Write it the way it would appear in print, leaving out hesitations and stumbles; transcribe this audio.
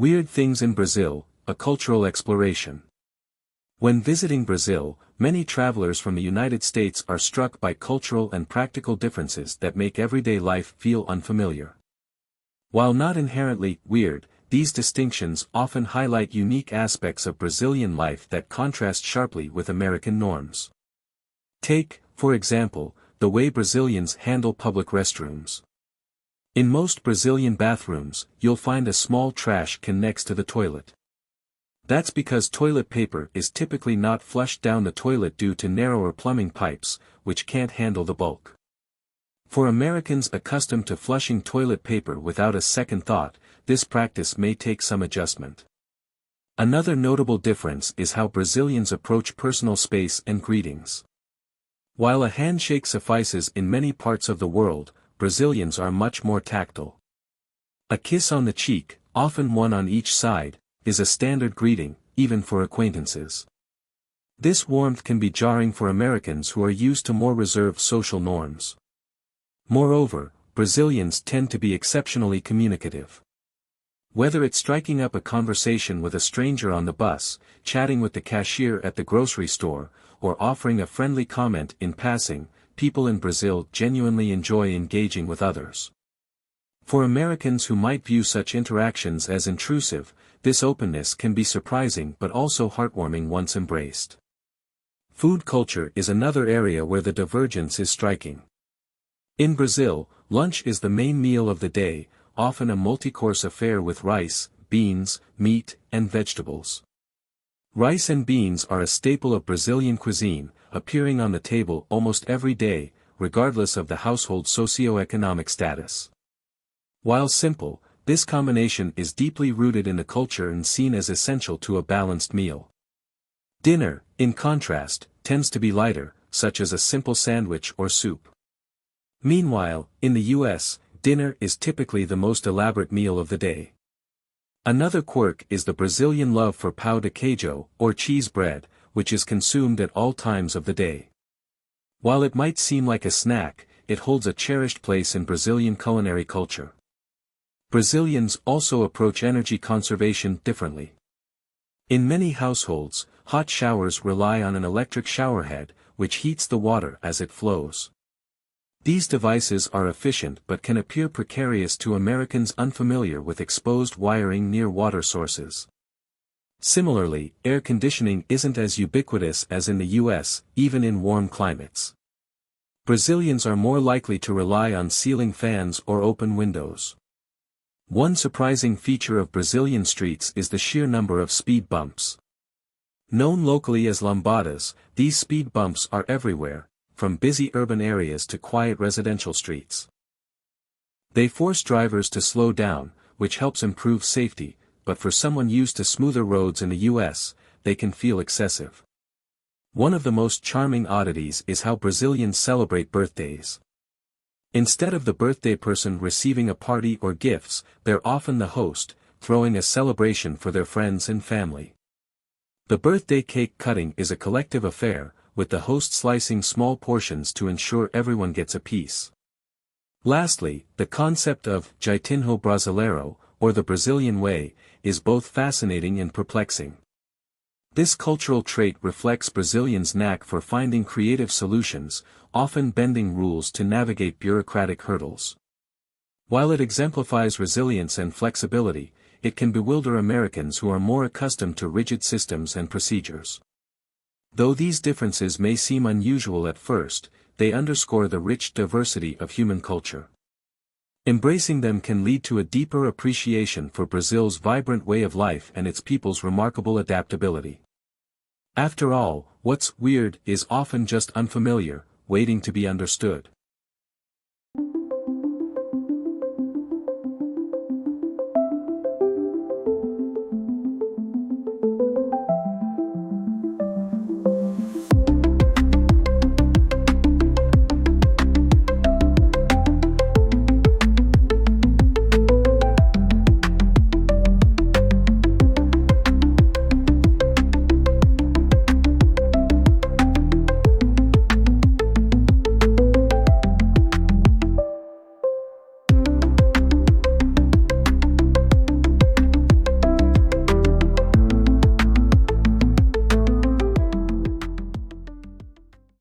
Weird things in Brazil, a cultural exploration. When visiting Brazil, many travelers from the United States are struck by cultural and practical differences that make everyday life feel unfamiliar. While not inherently weird, these distinctions often highlight unique aspects of Brazilian life that contrast sharply with American norms. Take, for example, the way Brazilians handle public restrooms. In most Brazilian bathrooms, you'll find a small trash can next to the toilet. That's because toilet paper is typically not flushed down the toilet due to narrower plumbing pipes, which can't handle the bulk. For Americans accustomed to flushing toilet paper without a second thought, this practice may take some adjustment. Another notable difference is how Brazilians approach personal space and greetings. While a handshake suffices in many parts of the world, Brazilians are much more tactile. A kiss on the cheek, often one on each side, is a standard greeting, even for acquaintances. This warmth can be jarring for Americans who are used to more reserved social norms. Moreover, Brazilians tend to be exceptionally communicative. Whether it's striking up a conversation with a stranger on the bus, chatting with the cashier at the grocery store, or offering a friendly comment in passing, people in Brazil genuinely enjoy engaging with others. For Americans who might view such interactions as intrusive, this openness can be surprising but also heartwarming once embraced. Food culture is another area where the divergence is striking. In Brazil, lunch is the main meal of the day, often a multi-course affair with rice, beans, meat, and vegetables. Rice and beans are a staple of Brazilian cuisine, appearing on the table almost every day, regardless of the household's socio-economic status. While simple, this combination is deeply rooted in the culture and seen as essential to a balanced meal. Dinner, in contrast, tends to be lighter, such as a simple sandwich or soup. Meanwhile, in the US, dinner is typically the most elaborate meal of the day. Another quirk is the Brazilian love for pão de queijo, or cheese bread, which is consumed at all times of the day. While it might seem like a snack, it holds a cherished place in Brazilian culinary culture. Brazilians also approach energy conservation differently. In many households, hot showers rely on an electric showerhead, which heats the water as it flows. These devices are efficient but can appear precarious to Americans unfamiliar with exposed wiring near water sources. Similarly, air conditioning isn't as ubiquitous as in the US, even in warm climates. Brazilians are more likely to rely on ceiling fans or open windows. One surprising feature of Brazilian streets is the sheer number of speed bumps. Known locally as lambadas, these speed bumps are everywhere, from busy urban areas to quiet residential streets. They force drivers to slow down, which helps improve safety, but for someone used to smoother roads in the US, they can feel excessive. One of the most charming oddities is how Brazilians celebrate birthdays. Instead of the birthday person receiving a party or gifts, they're often the host, throwing a celebration for their friends and family. The birthday cake cutting is a collective affair, with the host slicing small portions to ensure everyone gets a piece. Lastly, the concept of jeitinho brasileiro, or the Brazilian way, is both fascinating and perplexing. This cultural trait reflects Brazilians' knack for finding creative solutions, often bending rules to navigate bureaucratic hurdles. While it exemplifies resilience and flexibility, it can bewilder Americans who are more accustomed to rigid systems and procedures. Though these differences may seem unusual at first, they underscore the rich diversity of human culture. Embracing them can lead to a deeper appreciation for Brazil's vibrant way of life and its people's remarkable adaptability. After all, what's weird is often just unfamiliar, waiting to be understood.